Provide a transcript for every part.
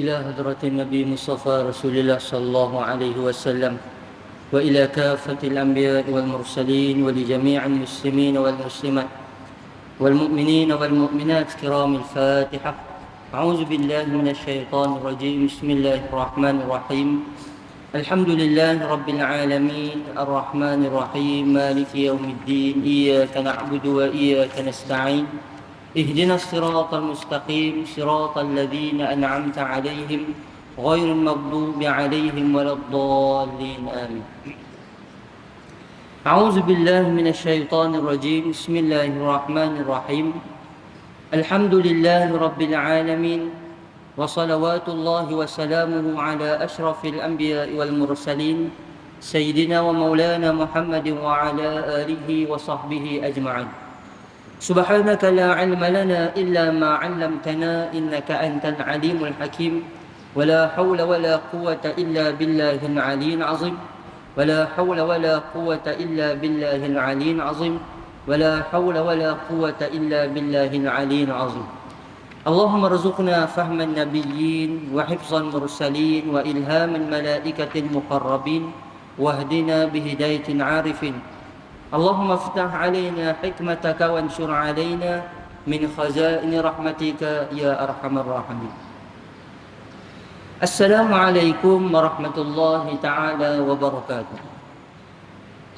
إلى حضرة النبي مصطفى رسول الله صلى الله عليه وسلم وإلى كافة الأنبياء والمرسلين ولجميع المسلمين والمسلمات والمؤمنين والمؤمنات كرام الفاتحة. أعوذ بالله من الشيطان الرجيم. بسم الله الرحمن الرحيم. الحمد لله رب العالمين الرحمن الرحيم مالك يوم الدين. إياك نعبد وإياك نستعين. اهدنا الصراط المستقيم صراط الذين أنعمت عليهم غير المغضوب عليهم ولا الضالين آمين. أعوذ بالله من الشيطان الرجيم. بسم الله الرحمن الرحيم. الحمد لله رب العالمين وصلوات الله وسلامه على أشرف الأنبياء والمرسلين سيدنا ومولانا محمد وعلى آله وصحبه أجمعين. سبحانك لا علم لنا إلا ما علمتنا إنك أنت العليم الحكيم. ولا حول ولا قوة إلا بالله العلي العظيم. ولا حول ولا قوة إلا بالله العلي العظيم. ولا حول ولا قوة إلا بالله العلي العظيم. اللهم ارزقنا فهم النبيين وحفظ المرسلين وإلهام الملائكة المقربين واهدنا بهداية العارفين. اللهم افتح علينا حكمتك وانشر علينا من خزائن رحمتك يا أرحم الراحمين. Assalamualaikum warahmatullahi ta'ala wabarakatuh.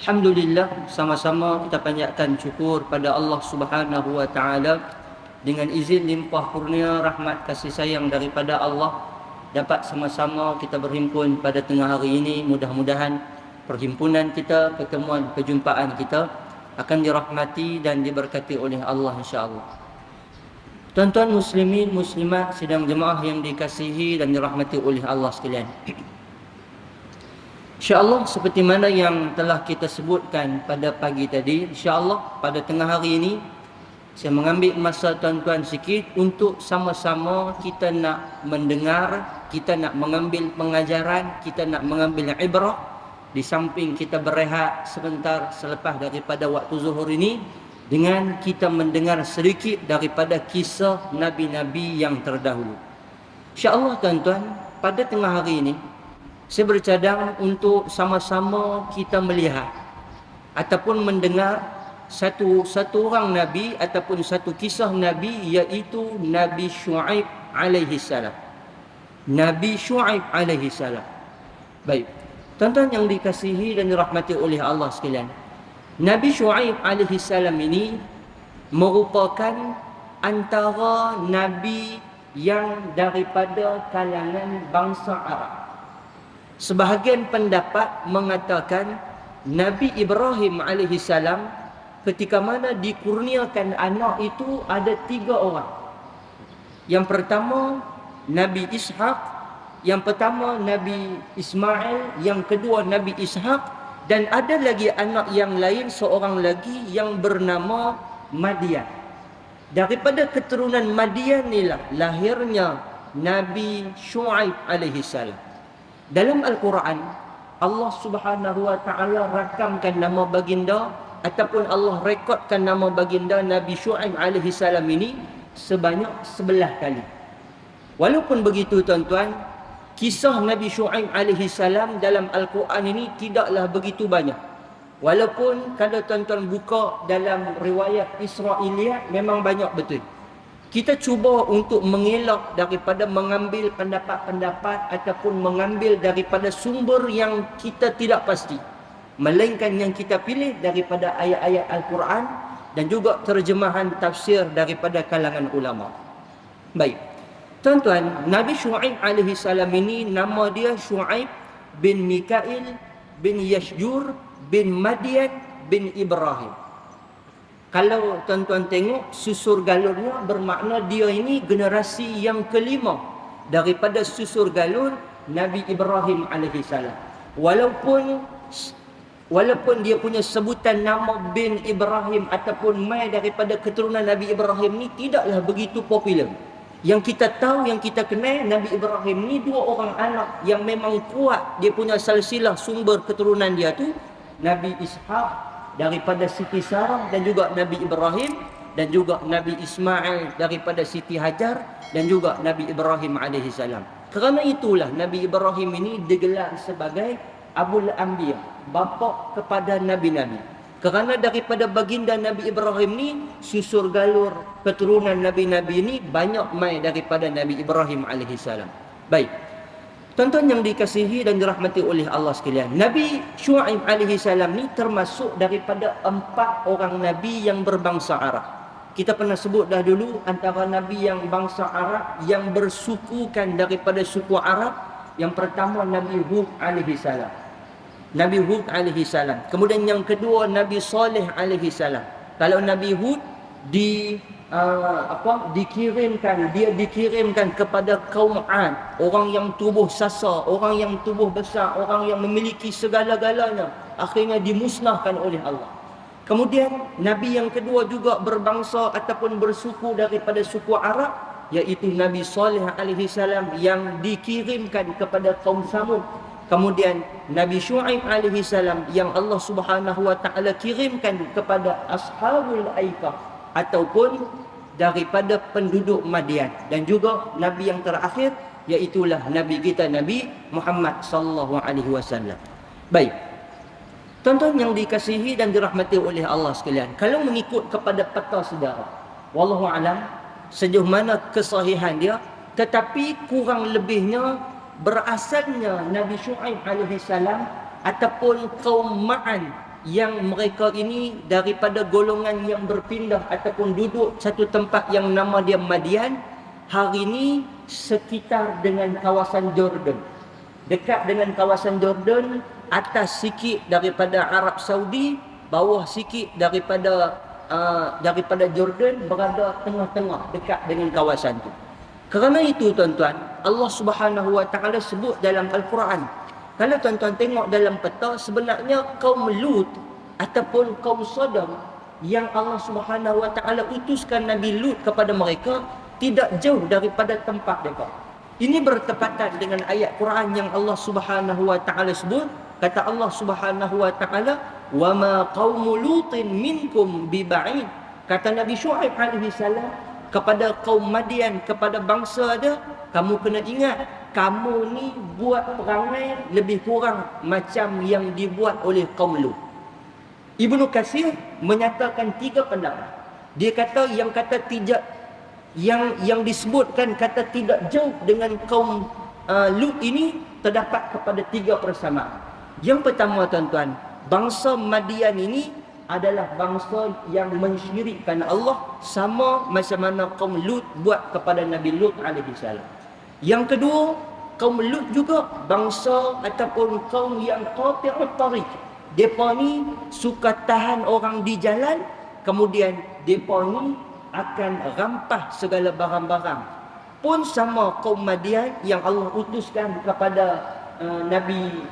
Alhamdulillah, sama-sama kita panjatkan syukur pada Allah Subhanahu wa ta'ala. Dengan izin limpah kurnia rahmat kasih sayang daripada Allah, dapat sama-sama kita berhimpun pada tengah hari ini. Mudah-mudahan perhimpunan kita, pertemuan, perjumpaan kita akan dirahmati dan diberkati oleh Allah insya-Allah. Tuan-tuan muslimin, muslimat, sidang jemaah yang dikasihi dan dirahmati oleh Allah sekalian. InsyaAllah seperti mana yang telah kita sebutkan pada pagi tadi, InsyaAllah pada tengah hari ini saya mengambil masa tuan-tuan sikit untuk sama-sama kita nak mendengar, kita nak mengambil pengajaran, kita nak mengambil ibrah. Di samping kita berehat sebentar selepas daripada waktu zuhur ini, dengan kita mendengar sedikit daripada kisah Nabi-Nabi yang terdahulu. InsyaAllah tuan-tuan, pada tengah hari ini saya bercadang untuk sama-sama kita melihat ataupun mendengar satu orang Nabi ataupun satu kisah Nabi, iaitu Nabi Syuaib alaihi salam. Nabi Syuaib alaihi salam. Baik, tuan-tuan yang dikasihi dan dirahmati oleh Allah sekalian, Nabi Syuaib alaihi salam ini merupakan antara Nabi yang daripada kalangan bangsa Arab. Sebahagian pendapat mengatakan Nabi Ibrahim alaihi salam ketika mana dikurniakan anak itu ada 3 orang. Yang pertama Nabi Ishak, yang pertama Nabi Ismail, yang kedua Nabi Ishak, dan ada lagi anak yang lain, seorang lagi yang bernama Madian. Daripada keturunan Madian inilah lahirnya Nabi Syuaib alaihi salam. Dalam Al-Quran, Allah Subhanahu wa ta'ala rakamkan nama baginda ataupun Allah rekodkan nama baginda Nabi Syuaib alaihi salam ini sebanyak 11 kali. Walaupun begitu tuan-tuan, kisah Nabi Syuaib alaihi salam dalam Al-Quran ini tidaklah begitu banyak. Walaupun kalau tuan-tuan buka dalam riwayat Israiliyat memang banyak betul. Kita cuba untuk mengelak daripada mengambil pendapat-pendapat ataupun mengambil daripada sumber yang kita tidak pasti, melainkan yang kita pilih daripada ayat-ayat Al-Quran dan juga terjemahan tafsir daripada kalangan ulama. Baik, tuan-tuan, Nabi Syuaib alaihi salam ini nama dia Syuaib bin Mikail bin Yashjur bin Madian bin Ibrahim. Kalau tuan-tuan tengok susur galurnya, bermakna dia ini generasi yang kelima daripada susur galur Nabi Ibrahim alaihi salam. Walaupun dia punya sebutan nama bin Ibrahim ataupun mai daripada keturunan Nabi Ibrahim ni tidaklah begitu popular. Yang kita tahu, yang kita kenal, Nabi Ibrahim ni 2 orang anak yang memang kuat. Dia punya silsilah sumber keturunan dia tu Nabi Ishak daripada Siti Sarah dan juga Nabi Ibrahim, dan juga Nabi Ismail daripada Siti Hajar, dan juga Nabi Ibrahim alaihi salam. Kerana itulah Nabi Ibrahim ini digelar sebagai Abul Anbiya, bapa kepada nabi-nabi. Kerana daripada baginda Nabi Ibrahim ni, susur galur keturunan nabi-nabi ini banyak mai daripada Nabi Ibrahim alaihi salam. Baik. Tuan-tuan yang dikasihi dan dirahmati oleh Allah sekalian, Nabi Syuaib alaihi salam ni termasuk daripada 4 orang nabi yang berbangsa Arab. Kita pernah sebut dah dulu, antara nabi yang bangsa Arab yang bersukukan daripada suku Arab, yang pertama Nabi Hud alaihi salam. Nabi Hud alaihi salam. Kemudian yang kedua Nabi Saleh alaihi salam. Kalau Nabi Hud dikirimkan kepada kaum Ad, orang yang tubuh sasa, orang yang tubuh besar, orang yang memiliki segala-galanya, akhirnya dimusnahkan oleh Allah. Kemudian Nabi yang kedua juga berbangsa ataupun bersuku daripada suku Arab, iaitu Nabi Saleh alaihi salam yang dikirimkan kepada kaum Samud. Kemudian Nabi Syuaib alaihi salam yang Allah Subhanahu wa taala kirimkan kepada Ashabul Aikah ataupun daripada penduduk Madian. Dan juga Nabi yang terakhir iaitulah Nabi kita Nabi Muhammad sallallahu alaihi wasallam. Baik. Tuan-tuan yang dikasihi dan dirahmati oleh Allah sekalian, kalau mengikut kepada peta sejarah, wallahu alam sejauh mana kesahihan dia, tetapi kurang lebihnya berasalnya Nabi Syuaib alaihi salam ataupun kaum Ma'an, yang mereka ini daripada golongan yang berpindah ataupun duduk satu tempat yang nama dia Madian, hari ini sekitar dengan kawasan Jordan, dekat dengan kawasan Jordan, atas sikit daripada Arab Saudi, bawah sikit daripada Jordan, berada tengah-tengah dekat dengan kawasan itu. Kerana itu tuan-tuan, Allah Subhanahu wa taala sebut dalam Al-Quran. Kalau tuan-tuan tengok dalam peta, sebenarnya kaum Lut ataupun kaum Sodom yang Allah Subhanahu wa taala utuskan Nabi Lut kepada mereka tidak jauh daripada tempat mereka. Ini bertepatan dengan ayat Quran yang Allah Subhanahu wa taala sebut. Kata Allah Subhanahu wa taala, "Wa ma qaumu Lutin minkum biba'id." Kata Nabi Syuaib alaihi salam kepada kaum Madian, kepada bangsa dia, kamu kena ingat, kamu ni buat perangai lebih kurang macam yang dibuat oleh kaum Lut. Ibnu Katsir menyatakan 3 pendapat. Dia kata yang kata tidak, yang disebutkan kata tidak jauh dengan kaum Lut ini terdapat kepada 3 persamaan. Yang pertama tuan-tuan, bangsa Madian ini adalah bangsa yang mensyirikkan Allah, sama macam mana kaum Lut buat kepada Nabi Lut alaihi salam. Yang kedua, kaum Lut juga bangsa ataupun kaum yang qati'ut tariq. Depa ni suka tahan orang di jalan, kemudian depa ni akan rampas segala barang-barang. Pun sama kaum Madian yang Allah utuskan kepada Nabi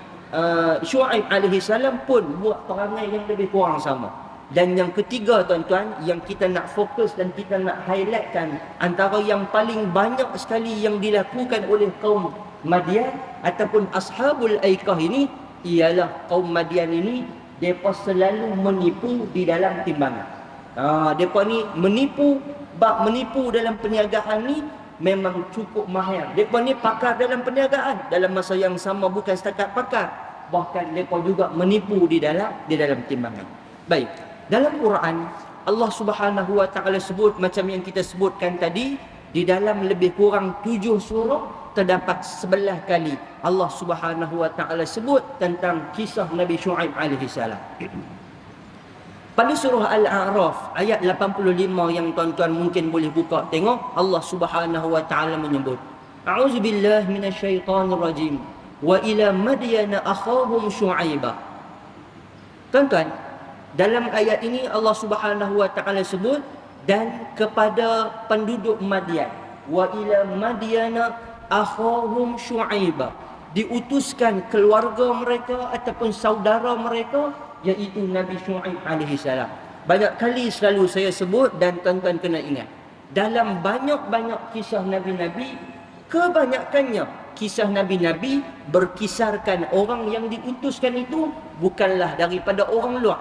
Syuaib alaihi salam pun buat perangai yang lebih kurang sama. Dan yang ketiga tuan-tuan, yang kita nak fokus dan kita nak highlightkan, antara yang paling banyak sekali yang dilakukan oleh kaum Madian ataupun Ashabul Aikah ini, ialah kaum Madian ini mereka selalu menipu di dalam timbangan. Mereka ni menipu dalam perniagaan ni memang cukup mahir. Mereka ni pakar dalam perniagaan. Dalam masa yang sama bukan setakat pakar, bahkan mereka juga menipu di dalam timbangan. Baik, dalam Quran Allah Subhanahu wa taala sebut macam yang kita sebutkan tadi, di dalam lebih kurang 7 surah terdapat 11 kali Allah Subhanahu wa taala sebut tentang kisah Nabi Syuaib alaihi salam. Pada surah Al-A'raf ayat 85 yang tuan-tuan mungkin boleh buka tengok, Allah Subhanahu wa taala menyebut, A'udzubillahi minasyaitonirrajim. Wa ila Madyana akhahum Syu'aiba. Tuan-tuan, dalam ayat ini Allah Subhanahu wa taala sebut dan kepada penduduk Madian. Wa ila Madyana akhahum Syu'aiba. Diutuskan keluarga mereka ataupun saudara mereka, iaitu Nabi Syuaib alaihi salam. Banyak kali selalu saya sebut dan tuan-tuan kena ingat, dalam banyak-banyak kisah Nabi-Nabi, kebanyakannya kisah Nabi-Nabi berkisarkan orang yang diutuskan itu bukanlah daripada orang luar,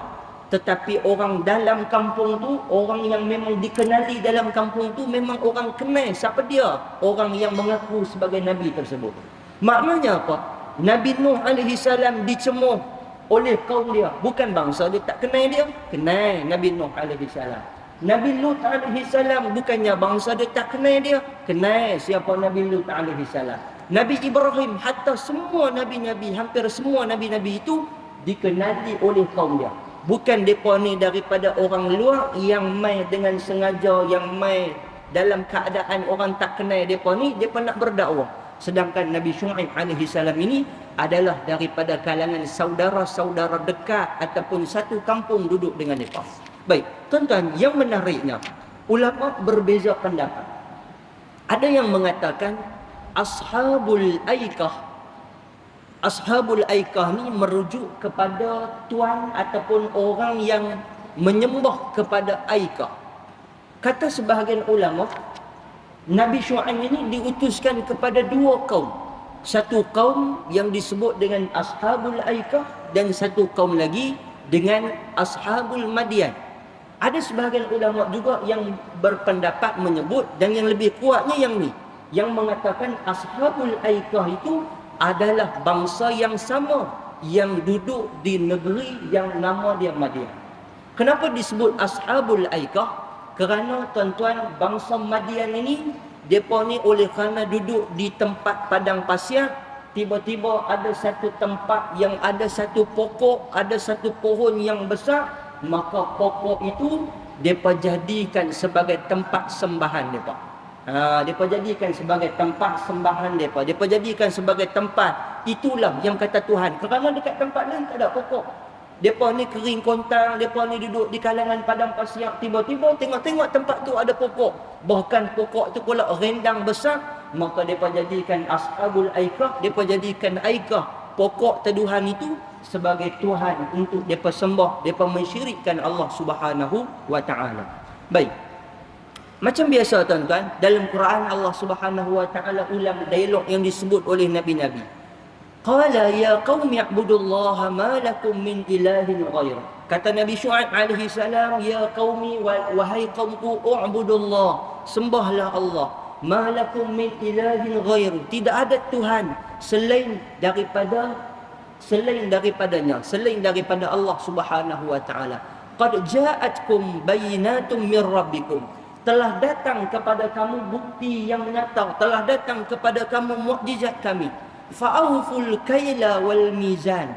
Tetapi orang dalam kampung tu, orang yang memang dikenali dalam kampung tu, memang orang kenal siapa dia, orang yang mengaku sebagai Nabi tersebut. Maknanya apa? Nabi Nuh alaihi salam dicemooh oleh kaum dia. Bukan bangsa dia tak kenal dia, kenal Nabi Nuh alaihi salam. Nabi Lut alaihi salam bukannya bangsa dia tak kenal dia, kenal siapa Nabi Lut alaihi salam. Nabi Ibrahim, hatta semua nabi-nabi, hampir semua nabi-nabi itu dikenali oleh kaum dia. Bukan mereka ni daripada orang luar yang mai dengan sengaja, yang mai dalam keadaan orang tak kenal mereka ni, mereka nak berdakwah. Sedangkan Nabi Syuaib alaihi salam ini adalah daripada kalangan saudara-saudara dekat ataupun satu kampung duduk dengan mereka. Baik, tuan-tuan, yang menariknya, ulama berbeza pendapat. Ada yang mengatakan Ashabul Aikah. Ashabul Aikah ni merujuk kepada tuan ataupun orang yang menyembah kepada Aikah. Kata sebahagian ulama, Nabi Syuaib ini diutuskan kepada dua kaum. Satu kaum yang disebut dengan Ashabul Aikah dan satu kaum lagi dengan Ashabul Madian. Ada sebahagian ulama juga yang berpendapat menyebut, dan yang lebih kuatnya yang ni, yang mengatakan Ashabul Aikah itu adalah bangsa yang sama yang duduk di negeri yang nama dia Madian. Kenapa disebut Ashabul Aikah? Kerana tuan-tuan, bangsa Madian ini, mereka ni oleh kerana duduk di tempat padang pasir, tiba-tiba ada satu tempat yang ada satu pokok, ada satu pohon yang besar, maka pokok itu mereka jadikan sebagai tempat sembahan mereka. Mereka jadikan sebagai tempat sembahan mereka. Mereka jadikan sebagai tempat. Itulah yang kata Tuhan. Kerana dekat tempat lain tak ada pokok. Mereka ni kering kontang. Mereka ni duduk di kalangan padang pasir. Tiba-tiba tengok-tengok tempat tu ada pokok. Bahkan pokok tu pula rendang besar. Maka mereka jadikan Ashabul Aikah. Mereka jadikan Aikah, pokok teduhan itu, sebagai Tuhan untuk mereka sembah. Mereka mensyirikkan Allah Subhanahu wa ta'ala. Baik. Macam biasa tuan-tuan, dalam Quran Allah Subhanahu wa ta'ala ulang dialog yang disebut oleh nabi-nabi. Qala ya qaumi i'budullaha ma lakum min ilahin ghairah. Kata Nabi Syuaib alaihi salam, ya qaumi, wahai kaumku, u'budullah, sembahlah Allah. Ma lakum min ilahin ghairah. Tidak ada Tuhan selain daripadanya, selain daripada Allah Subhanahu wa ta'ala. Qad ja'atkum bayyinatum min rabbikum. Telah datang kepada kamu bukti yang nyata, telah datang kepada kamu mukjizat kami. Fa'awful kaila wal mizan.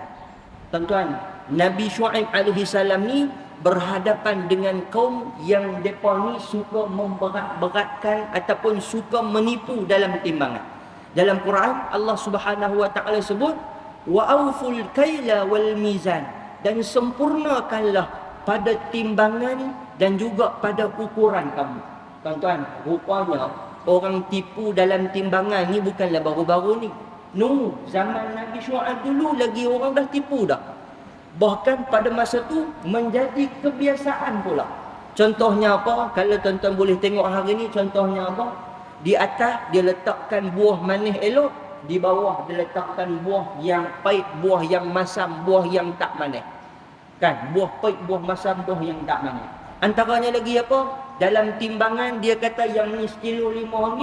Tuan-tuan, Nabi Syuaib alaihi salam ni berhadapan dengan kaum yang mereka ni suka memberat-beratkan ataupun suka menipu dalam timbangan. Dalam Quran Allah Subhanahu wa ta'ala sebut wa'awful kaila wal mizan, dan sempurnakanlah pada timbangan dan juga pada ukuran kamu. Tuan-tuan, rupanya orang tipu dalam timbangan ni bukanlah baru-baru ni. Zaman Nabi Syuaib dulu lagi orang dah tipu dah. Bahkan pada masa tu menjadi kebiasaan pula. Contohnya apa? Kalau tuan-tuan boleh tengok hari ni, contohnya apa? Di atas dia letakkan buah manis elok, di bawah dia letakkan buah yang pahit, buah yang masam, buah yang tak manis. Kan? Buah pahit, buah masam, buah yang tak manis. Antaranya lagi apa? Dalam timbangan dia kata yang ni sekilo RM5,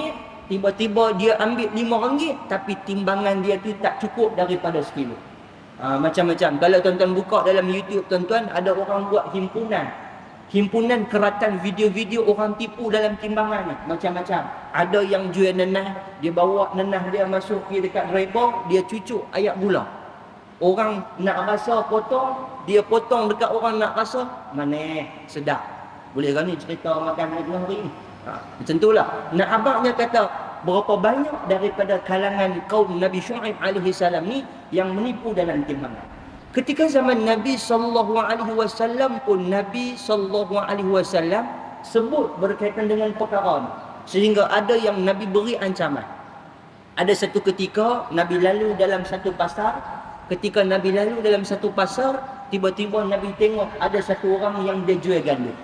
tiba-tiba dia ambil RM5, tapi timbangan dia tu tak cukup daripada sekilo. Macam-macam. Kalau tuan-tuan buka dalam YouTube, tuan-tuan, ada orang buat himpunan keratan video-video orang tipu dalam timbangan ni. Macam-macam. Ada yang jual nenah, dia bawa nenah dia masuk pergi dekat driver, dia cucuk ayak gula. Orang nak rasa potong, dia potong dekat orang nak rasa, manis, sedap. Boleh kan ni cerita makan hari ni? Macam itulah. Nak abangnya kata, berapa banyak daripada kalangan kaum Nabi Syuaib alaihi salam ni yang menipu dalam timbangan. Ketika zaman Nabi SAW pun, Nabi SAW sebut berkaitan dengan perkara ni, sehingga ada yang Nabi beri ancaman. Ada satu ketika Nabi lalu dalam satu pasar. Ketika Nabi lalu dalam satu pasar, tiba-tiba Nabi tengok ada satu orang yang dia jual gandum.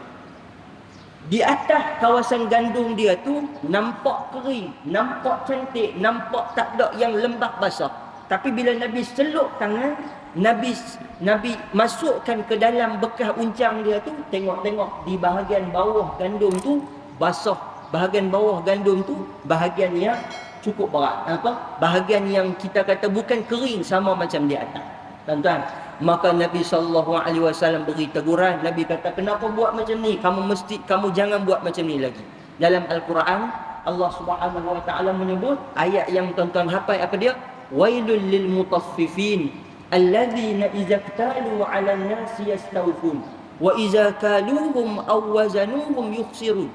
Di atas kawasan gandum dia tu nampak kering, nampak cantik, nampak tak ada yang lembab basah. Tapi bila Nabi seluk tangan, Nabi Nabi masukkan ke dalam bekas uncang dia tu, tengok-tengok di bahagian bawah gandum tu basah, bahagian bawah gandum tu bahagian yang cukup berat, bahagian yang kita kata bukan kering sama macam di atas, tuan-tuan. Maka Nabi SAW beri teguran. Nabi kata, kenapa buat macam ni? Kamu jangan buat macam ni lagi. Dalam Al-Quran Allah Subhanahu Wa Taala menyebut ayat yang tuan-tuan hafal apa dia? Wailul lil mutaffifin alladzina idza iktalu 'alan nasi yastawfun wa idza kaluhum aw wazanuhum yukhsirun.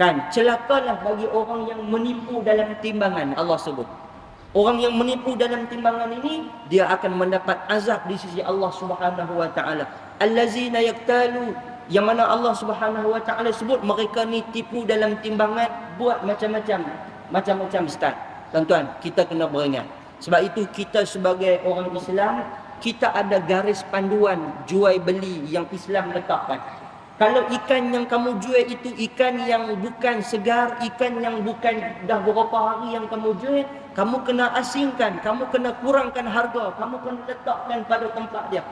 Kan, celakalah bagi orang yang menipu dalam timbangan. Allah sebut orang yang menipu dalam timbangan ini, dia akan mendapat azab di sisi Allah Subhanahu Wa Taala. Allazina yaktalu, yang mana Allah Subhanahu Wa Taala sebut mereka ni tipu dalam timbangan, buat macam-macam style. Tuan-tuan, kita kena beringat. Sebab itu kita sebagai orang Islam, kita ada garis panduan jual beli yang Islam letakkan. Kalau ikan yang kamu jual itu ikan yang bukan segar, ikan yang bukan dah beberapa hari yang kamu jual, kamu kena asingkan, kamu kena kurangkan harga, kamu kena letakkan pada tempat dia.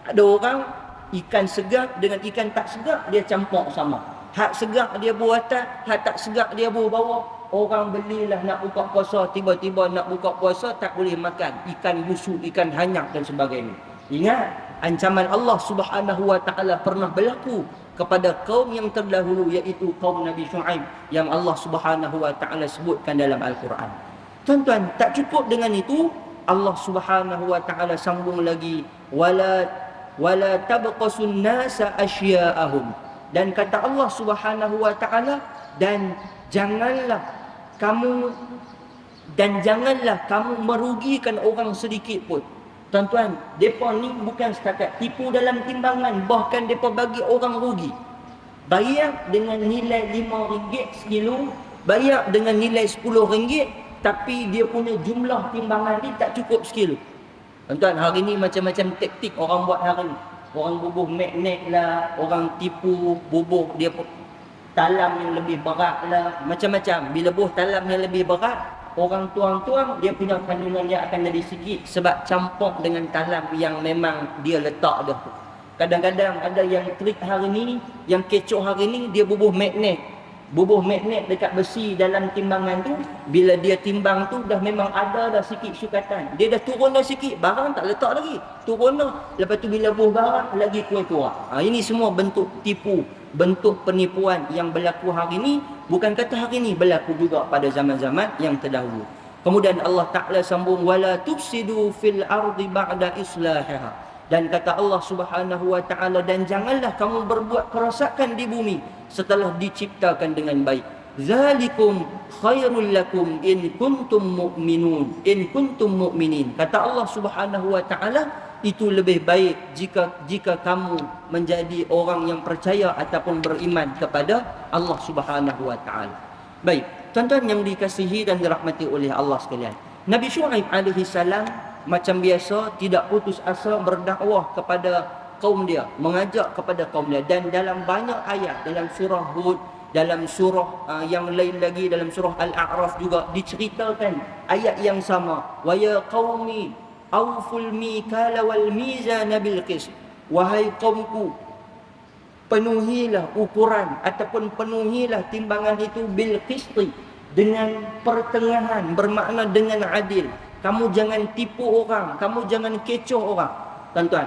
Ada orang ikan segar dengan ikan tak segar dia campur sama. Hak segar dia buat atas, hak tak segar dia buat bawah. Orang belilah nak buka puasa, tiba-tiba nak buka puasa tak boleh makan ikan busuk, ikan hanyak dan sebagainya. Ingat, ancaman Allah Subhanahu Wa Taala pernah berlaku kepada kaum yang terdahulu, iaitu kaum Nabi Shu'aib yang Allah Subhanahu Wa Taala sebutkan dalam Al-Quran. Tuan-tuan, tak cukup dengan itu, Allah Subhanahu Wa Taala sambung lagi, wala tabqasun nasa asya'ahum. Dan kata Allah Subhanahu Wa Taala, dan janganlah kamu merugikan orang sedikit pun. Tuan-tuan, mereka ni bukan setakat tipu dalam timbangan, bahkan mereka bagi orang rugi. Bayar dengan nilai RM5 sekilo, bayar dengan nilai RM10, tapi dia punya jumlah timbangan ni tak cukup sekilo. Tuan-tuan, hari ni macam-macam taktik orang buat hari ni. Orang bubuh magnet lah, orang tipu bubuh dia talam yang lebih berat lah, macam-macam. Bila bubuh talam yang lebih berat, orang tuang-tuang dia punya kandungan dia akan lebih sikit sebab campur dengan talam yang memang dia letak dah tu. Kadang-kadang ada yang trik hari ni, yang kecoh hari ni, dia bubuh magnet dekat besi dalam timbangan tu. Bila dia timbang tu dah memang ada dah sikit sukatan, dia dah turun dah sikit, barang tak letak lagi, turun dah. Lepas tu bila bubuh barang lagi kurang. Ini semua bentuk tipu, bentuk penipuan yang berlaku hari ni. Bukan kata hari ni, berlaku juga pada zaman-zaman yang terdahulu. Kemudian Allah Ta'ala sambung, wala tufsidu fil ardi ba'da islahiha. Dan kata Allah Subhanahu Wa Ta'ala, dan janganlah kamu berbuat kerosakan di bumi setelah diciptakan dengan baik. Zalikum khairul lakum in kuntum mu'minin. Kata Allah Subhanahu Wa Ta'ala, itu lebih baik jika kamu menjadi orang yang percaya ataupun beriman kepada Allah Subhanahu Wa Ta'ala. Baik, tuan-tuan yang dikasihi dan dirahmati oleh Allah sekalian, Nabi Shu'aib alaihi salam macam biasa tidak putus asa berdakwah kepada kaum dia, mengajak kepada kaum dia. Dan dalam banyak ayat dalam surah Hud, dalam surah yang lain lagi, dalam surah Al-A'raf juga diceritakan ayat yang sama. Wa ya qaumi awful mikala wal mizana bil qist. Wahai kaumku, penuhilah ukuran ataupun penuhilah timbangan itu bil qisti, dengan pertengahan, bermakna dengan adil. Kamu jangan tipu orang, kamu jangan kecoh orang, tuan-tuan.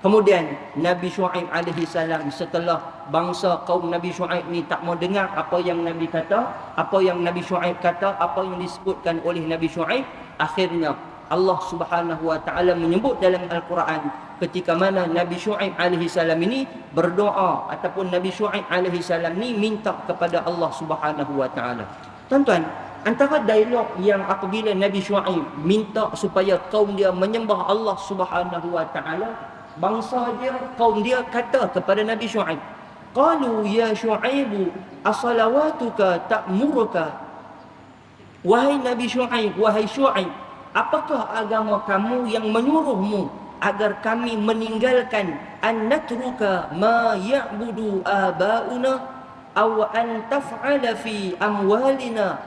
Kemudian Nabi Shu'aib alaihi salam, setelah bangsa kaum Nabi Shu'aib ni tak mau dengar apa yang Nabi kata, apa yang Nabi Shu'aib kata, apa yang disebutkan oleh Nabi Shu'aib, akhirnya Allah Subhanahu Wa Ta'ala menyebut dalam Al-Quran ketika mana Nabi Shu'aib alaihi salam ini berdoa, ataupun Nabi Shu'aib alaihi salam ni minta kepada Allah Subhanahu Wa Ta'ala. Tuan-tuan, antara dialog yang apabila Nabi Shu'aib minta supaya kaum dia menyembah Allah Subhanahu Wa Ta'ala, bangsa dia, kaum dia kata kepada Nabi Shu'aib, qalu ya Shu'aibu asalawatuka ta'muruka. Wahai Nabi Shu'aib, wahai Shu'aib, apakah agama kamu yang menyuruhmu agar kami meninggalkan an natruka ma ya'budu aba'una aw an taf'ala fi amwalina.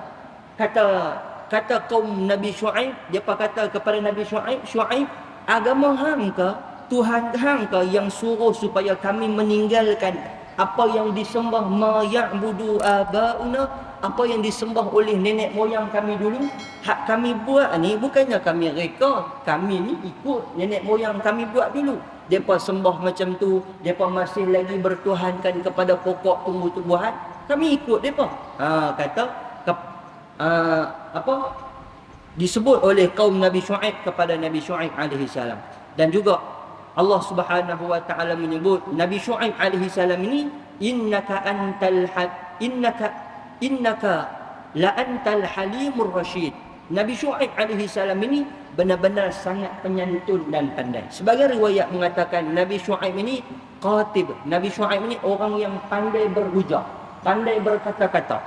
Kata kaum Nabi Shu'aib, dia kata kepada Nabi Shu'aib, Agama hang ke? Tuhan hang ke yang suruh supaya kami meninggalkan apa yang disembah ma ya'budu abauna, apa yang disembah oleh nenek moyang kami dulu? Hak kami buat ni bukannya kami reka, kami ni ikut nenek moyang kami buat dulu. Depa sembah macam tu, depa masih lagi bertuhankan kepada pokok tumbuh-tumbuhan, kami ikut depa. Kata apa disebut oleh kaum Nabi Syuaib kepada Nabi Syuaib alaihi salam. Dan juga Allah Subhanahu wa taala menyebut Nabi Syuaib alaihi salam ini innaka la antal halimur rasyid. Nabi Syuaib alaihi salam ini benar-benar sangat penyantun dan pandai. Sebagai riwayat mengatakan Nabi Syuaib ini qatib. Nabi Syuaib ini orang yang pandai berhujah, pandai berkata-kata.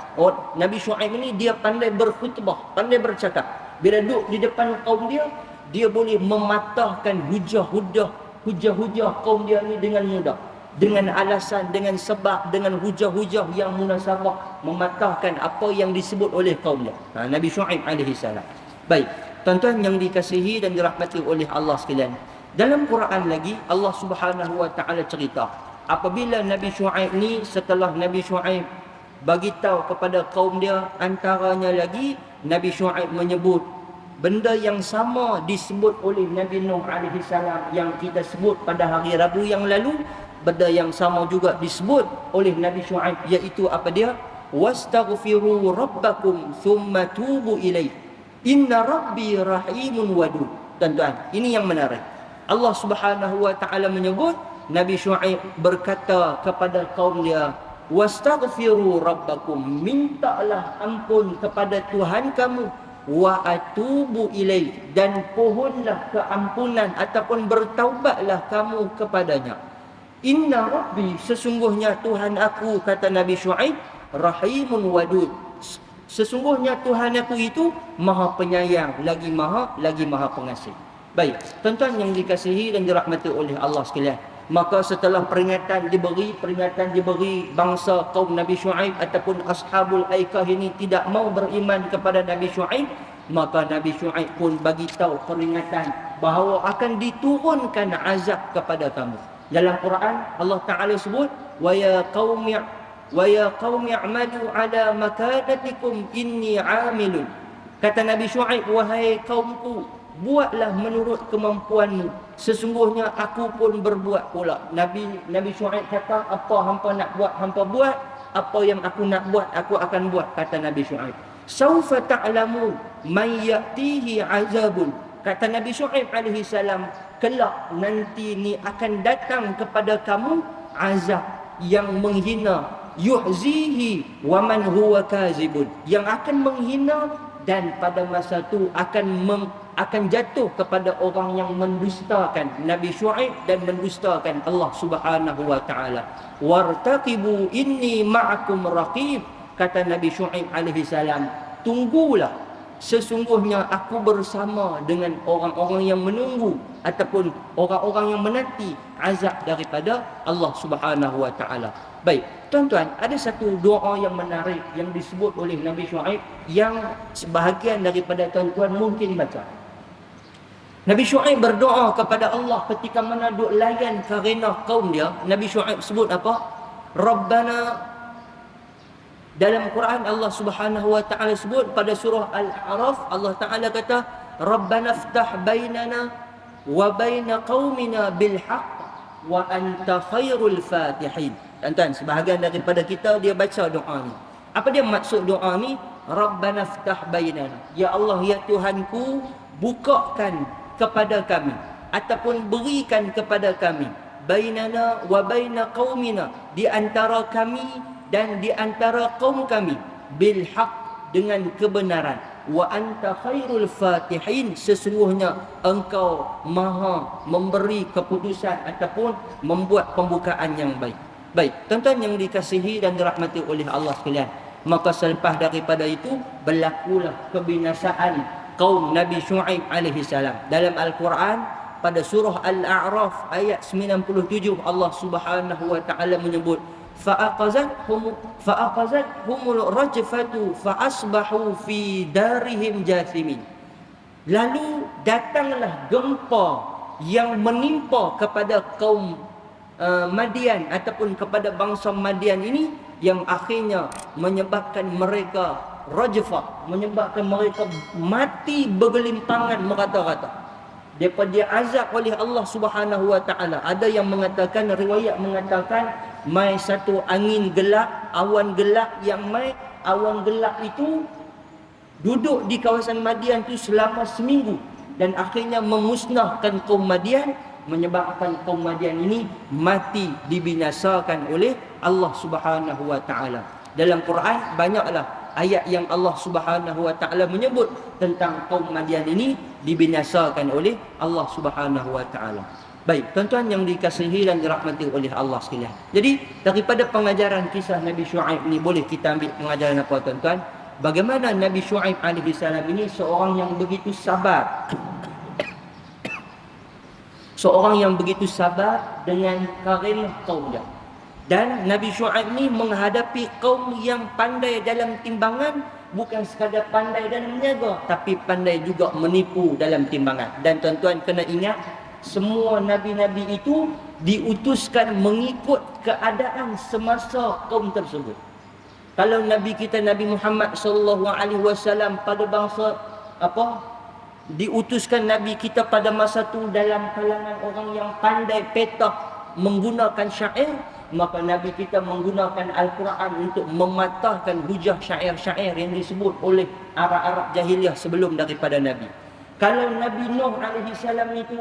Nabi Syuaib ini dia pandai berkhutbah, pandai bercakap. Bila duduk di depan kaum dia, dia boleh mematahkan hujah-hujah kaum dia ni dengan mudah. Dengan alasan, dengan sebab, dengan hujah-hujah yang munasabah, mematahkan apa yang disebut oleh kaum dia. Nabi Syuaib alaihi salam. Baik, tuan-tuan yang dikasihi dan dirahmati oleh Allah sekalian. Dalam Quran lagi Allah Subhanahu wa taala cerita apabila Nabi Syuaib ni, setelah Nabi Syuaib bagi tahu kepada kaum dia, antaranya lagi Nabi Syuaib menyebut benda yang sama disebut oleh Nabi Nuh alaihi salam yang kita sebut pada hari Rabu yang lalu. Benda yang sama juga disebut oleh Nabi Syuaib, iaitu apa dia? Wastaghfiru rabbakum thumma tubu ilaih inna rabbi rahimun wadud. Tuan-tuan, ini yang menarik. Allah Subhanahu wa taala menyebut Nabi Syuaib berkata kepada kaum dia, wastaghfiru rabbakum, mintalah ampun kepada Tuhan kamu, wa atubu ilaih, dan pohonlah keampunan ataupun bertaubatlah kamu kepadanya. Inna rabbi, sesungguhnya Tuhan aku, kata Nabi Syuaib, rahimun wadud, sesungguhnya Tuhan aku itu maha penyayang lagi maha pengasih. Baik, tuan-tuan yang dikasihi dan dirahmati oleh Allah sekalian, maka setelah peringatan diberi bangsa kaum Nabi Syuaib ataupun ashabul aikah ini tidak mau beriman kepada Nabi Syuaib, maka Nabi Syuaib pun bagi tahu peringatan bahawa akan diturunkan azab kepada kamu. Dalam Quran Allah Taala sebut wa ya qaumi a'malu ala makanatikum inni 'amilun. Kata Nabi Syuaib, wahai kaumku, buatlah menurut kemampuanmu, sesungguhnya aku pun berbuat pula. Nabi Syuaib kata, apa hampa nak buat hampa buat, apa yang aku nak buat aku akan buat, kata Nabi Syuaib. Saufa ta'lamun man ya'tihi 'azabun. Kata Nabi Syuaib alaihi salam, kelak nanti ni akan datang kepada kamu azab yang menghina, yuhzihi wa man huwa kazibun, yang akan menghina dan pada masa tu akan jatuh kepada orang yang mendustakan Nabi Syuaib dan mendustakan Allah Subhanahu wa taala. Wartaqibu inni ma'akum raqib. Kata Nabi Syuaib alaihi salam, tunggulah, sesungguhnya aku bersama dengan orang-orang yang menunggu ataupun orang-orang yang menanti azab daripada Allah Subhanahu wa taala. Baik, tuan-tuan, ada satu doa yang menarik yang disebut oleh Nabi Syuaib yang sebahagian daripada tuan-tuan mungkin baca. Nabi Syuaib berdoa kepada Allah ketika mana duk layan karenah kaum dia. Nabi Syuaib sebut apa? Rabbana. Dalam Quran Allah Subhanahu wa taala sebut pada surah Al-A'raf, Allah Taala kata, Rabbana iftah bainana wa baina qaumina bil haqq wa anta khairul fatihin. Tuan-tuan, sebahagian daripada kita dia baca doa ni. Apa dia maksud doa ni? Rabbana iftah bainana. Ya Allah, ya Tuhanku, bukakan kepada kami ataupun berikan kepada kami, bainana wa baina qaumina, di antara kami dan di antara kaum kami, bil haq, dengan kebenaran, wa anta khairul fatihin, sesungguhnya engkau maha memberi keputusan ataupun membuat pembukaan yang baik. Baik, tuan-tuan yang dikasihi dan dirahmati oleh Allah sekalian, maka selepas daripada itu berlakulah kebinasaan kaum Nabi Syuaib alaihi salam. Dalam Al-Quran pada surah Al-A'raf ayat 97 Allah Subhanahu wa taala menyebut fa'aqazathumul rajfatu fa'asbahu fi darihim jathimin. Lalu datanglah gempa yang menimpa kepada kaum Madian ataupun kepada bangsa Madian ini, yang akhirnya menyebabkan mereka rajfa, menyebabkan mereka mati bergelimpangan merata-rata. Depa diazab oleh Allah Subhanahu wa taala. Ada yang mengatakan, riwayat mengatakan, mai satu angin gelap, awan gelap, yang mai awan gelap itu duduk di kawasan Madian itu selama seminggu dan akhirnya memusnahkan kaum Madian, menyebabkan kaum Madian ini mati dibinasakan oleh Allah Subhanahu wa taala. Dalam Quran banyaklah ayat yang Allah Subhanahu wa taala menyebut tentang kaum Madian ini dibinasakan oleh Allah Subhanahu wa taala. Baik, tuan-tuan yang dikasihi dan dirahmati oleh Allah sekalian. Jadi daripada pengajaran kisah Nabi Syuaib ini boleh kita ambil pengajaran apa, tuan-tuan? Bagaimana Nabi Syuaib alaihi salam ini seorang yang begitu sabar. Seorang yang begitu sabar dengan karimah kaumnya. Dan Nabi Syuaib ni menghadapi kaum yang pandai dalam timbangan, bukan sekadar pandai dalam meniaga, tapi pandai juga menipu dalam timbangan. Dan tuan-tuan kena ingat, semua nabi-nabi itu diutuskan mengikut keadaan semasa kaum tersebut. Kalau nabi kita Nabi Muhammad sallallahu alaihi wasallam pada bangsa diutuskan nabi kita pada masa tu dalam kalangan orang yang pandai petah menggunakan syair, maka nabi kita menggunakan Al-Quran untuk mematahkan hujah syair-syair yang disebut oleh Arab-Arab jahiliah sebelum daripada nabi. Kalau Nabi Nuh alaihi salam itu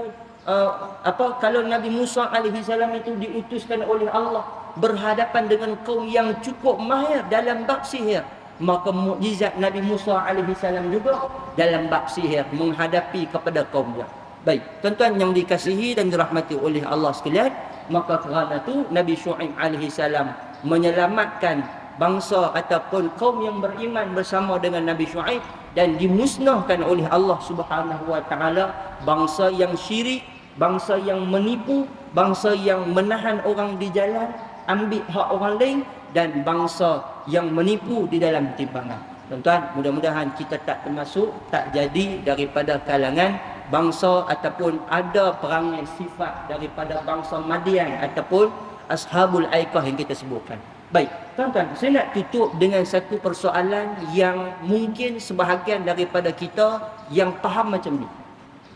kalau Nabi Musa alaihi salam itu diutuskan oleh Allah berhadapan dengan kaum yang cukup mahir dalam bab sihir, maka mukjizat Nabi Musa alaihi salam juga dalam bab sihir menghadapi kepada kaumnya. Baik, tuan-tuan yang dikasihi dan dirahmati oleh Allah sekalian, maka kerana itu Nabi Syuaib alaihi salam menyelamatkan bangsa ataupun kaum yang beriman bersama dengan Nabi Syuaib, dan dimusnahkan oleh Allah Subhanahu wa taala bangsa yang syirik, bangsa yang menipu, bangsa yang menahan orang di jalan, ambil hak orang lain, dan bangsa yang menipu di dalam timbangan. Tuan-tuan, mudah-mudahan kita tak termasuk, tak jadi daripada kalangan bangsa ataupun ada perangai sifat daripada bangsa Madian ataupun Ashabul Aikah yang kita sebutkan. Baik, tuan-tuan, saya nak tutup dengan satu persoalan yang mungkin sebahagian daripada kita yang faham macam ni.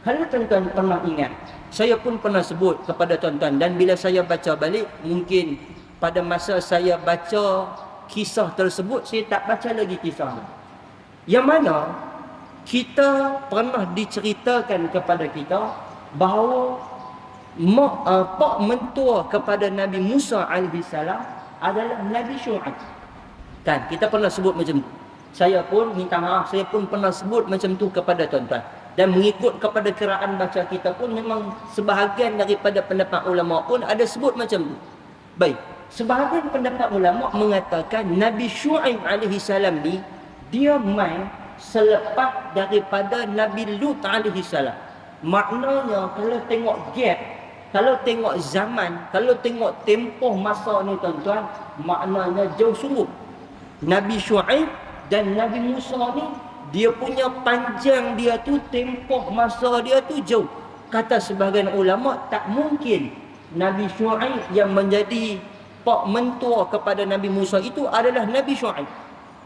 Kalau tuan-tuan pernah ingat, saya pun pernah sebut kepada tuan-tuan, dan bila saya baca balik, mungkin pada masa saya baca kisah tersebut, saya tak baca lagi kisah ni. Yang mana kita pernah diceritakan kepada kita bahawa pak mentua kepada Nabi Musa alaihi salam adalah Nabi Syuaib. Kan kita pernah sebut macam tu. Saya pun minta maaf, saya pun pernah sebut macam tu kepada tuan-tuan. Dan mengikut kepada kiraan baca kita pun memang sebahagian daripada pendapat ulama pun ada sebut macam tu. Baik, sebahagian pendapat ulama mengatakan Nabi Syuaib alaihi salam ni dia main selepas daripada Nabi Lut alaihi salam. Maknanya kalau tengok gap, kalau tengok zaman, kalau tengok tempoh masa ni tuan-tuan, maknanya jauh sungguh. Nabi Syuaib dan Nabi Musa ni, dia punya panjang dia tu, tempoh masa dia tu jauh. Kata sebahagian ulama, tak mungkin Nabi Syuaib yang menjadi pak mentua kepada Nabi Musa itu adalah Nabi Syuaib.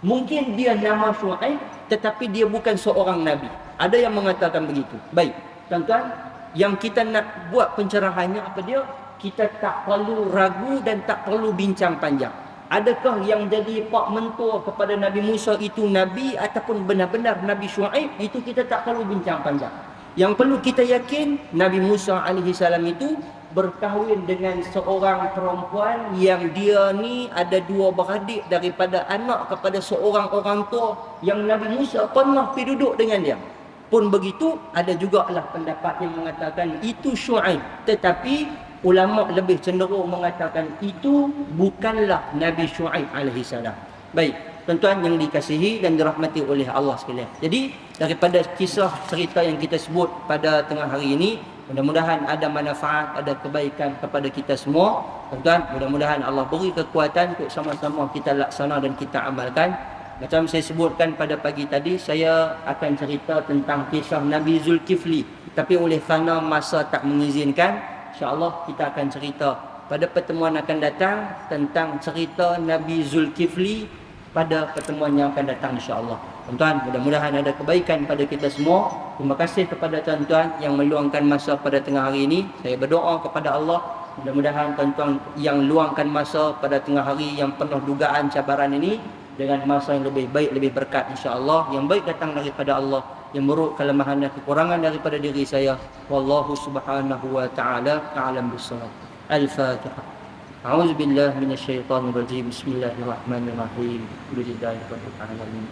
Mungkin dia nama Syuaib, tetapi dia bukan seorang Nabi. Ada yang mengatakan begitu. Baik, tuan-tuan, yang kita nak buat pencerahannya apa dia? Kita tak perlu ragu dan tak perlu bincang panjang. Adakah yang jadi pak mentua kepada Nabi Musa itu Nabi ataupun benar-benar Nabi Syuaib? Itu kita tak perlu bincang panjang. Yang perlu kita yakin, Nabi Musa alaihi salam itu berkahwin dengan seorang perempuan yang dia ni ada dua beradik daripada anak kepada seorang orang tua yang Nabi Musa pernah pergi duduk dengan dia. Pun begitu, ada jugalah pendapat yang mengatakan itu Syuaib, tetapi ulama lebih cenderung mengatakan itu bukanlah Nabi Syuaib alaihi salam. Baik, tuan-tuan yang dikasihi dan dirahmati oleh Allah sekalian. Jadi daripada kisah cerita yang kita sebut pada tengah hari ini, mudah-mudahan ada manfaat, ada kebaikan kepada kita semua. Tuan-tuan, mudah-mudahan Allah beri kekuatan untuk sama-sama kita laksana dan kita amalkan. Macam saya sebutkan pada pagi tadi, saya akan cerita tentang kisah Nabi Zulkifli. Tapi oleh kerana masa tak mengizinkan, insya-Allah kita akan cerita pada pertemuan akan datang tentang cerita Nabi Zulkifli pada pertemuan yang akan datang insya-Allah. Tuan-tuan, mudah-mudahan ada kebaikan pada kita semua. Terima kasih kepada tuan-tuan yang meluangkan masa pada tengah hari ini. Saya berdoa kepada Allah, mudah-mudahan tuan-tuan yang luangkan masa pada tengah hari yang penuh dugaan cabaran ini dengan masa yang lebih baik, lebih berkat insya-Allah. Yang baik datang daripada Allah, yang buruk kelemahan dan kekurangan daripada diri saya. Wallahu subhanahu wa ta'ala a'lam bissawab. Al-Fatihah. A'udzu billahi minasyaitonir rajim. Bismillahirrahmanirrahim. Alhamdulillahi rabbil alamin.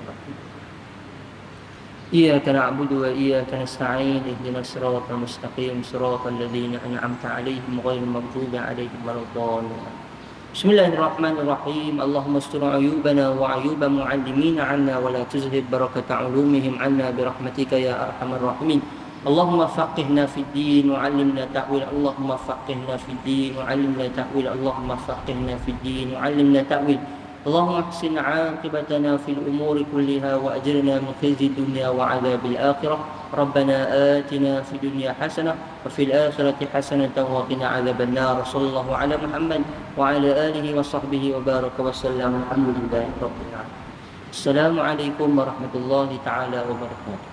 Iyyaka na'budu wa iyyaka nasta'in. Ihdinas siratal mustaqim, siratal ladzina an'amta 'alaihim ghairil maghdubi 'alaihim waladdallin. Bismillahirrahmanirrahim. Allahumma astur ayubana wa ayuba mu'allimina 'anna wa la tuzhib barakata 'ulumihim 'anna bi rahmatika ya arhamar rahimin. Allahumma faqihna fid din wa 'allimna ta'wil. Allahumma faqihna fid din wa 'allimna ta'wil. Allahumma faqihna fid din wa 'allimna ta'wil. Allahumma ahsin 'aqibatana fil umuri kulliha wa ajirna min khizyi dunya wa 'adzabil akhirah. Rabbana atina fid dunya hasanah wa fil akhirati hasanatan wa qina 'adzaban nar. Sallallahu ala Muhammad wa ala alihi wa sahbihi wa baraka wa sallam. Alhamdulillahi rabbil alamin. Assalamualaikum warahmatullahi taala wabarakatuh.